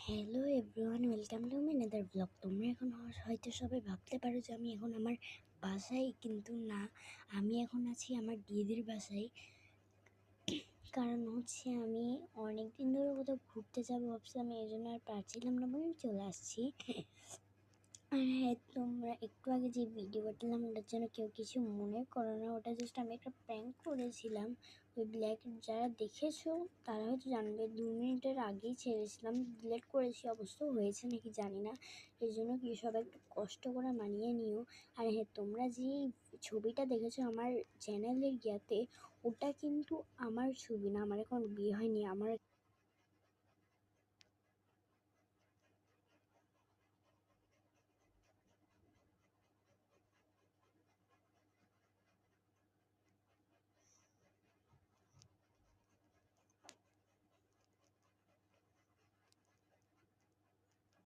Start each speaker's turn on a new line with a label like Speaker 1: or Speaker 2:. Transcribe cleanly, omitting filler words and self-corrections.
Speaker 1: Hello everyone, welcome to মিনাদার blog. তোমরা এখন হয়তো সবাই ভাবতে পারো যে আমি এখন আমার বাসায়, কিন্তু না, আমি এখন আছি আমার দিদির বাসায়। কারণ আমি অনেক দিন ধরে কোথাও ঘুরতে যাবো ভাবছিলাম, এই জন্য আর পারছিলাম না বলে চলে আসছি। আর হ্যাঁ, তোমরা একটু আগে যে ভিডিও পাঠালাম ওটার জন্য কেউ কিছু মনে করো না, ওটা জাস্ট আমি একটা প্র্যাঙ্ক করেছিলাম। ওই ব্ল্যাক যারা দেখেছো তারা হয়তো জানবে, 2 মিনিটের আগেই ছেড়েছিলাম, ডিলেট করেছি, অবশ্য হয়েছে নাকি জানি না। এর জন্য কি সবাই একটু কষ্ট করে মানিয়ে নিও। আর হ্যাঁ, তোমরা যে ছবিটা দেখেছো আমার চ্যানেলের ওটা কিন্তু আমার ছবি না, আমার এখন বিয়ে হয়নি, আমার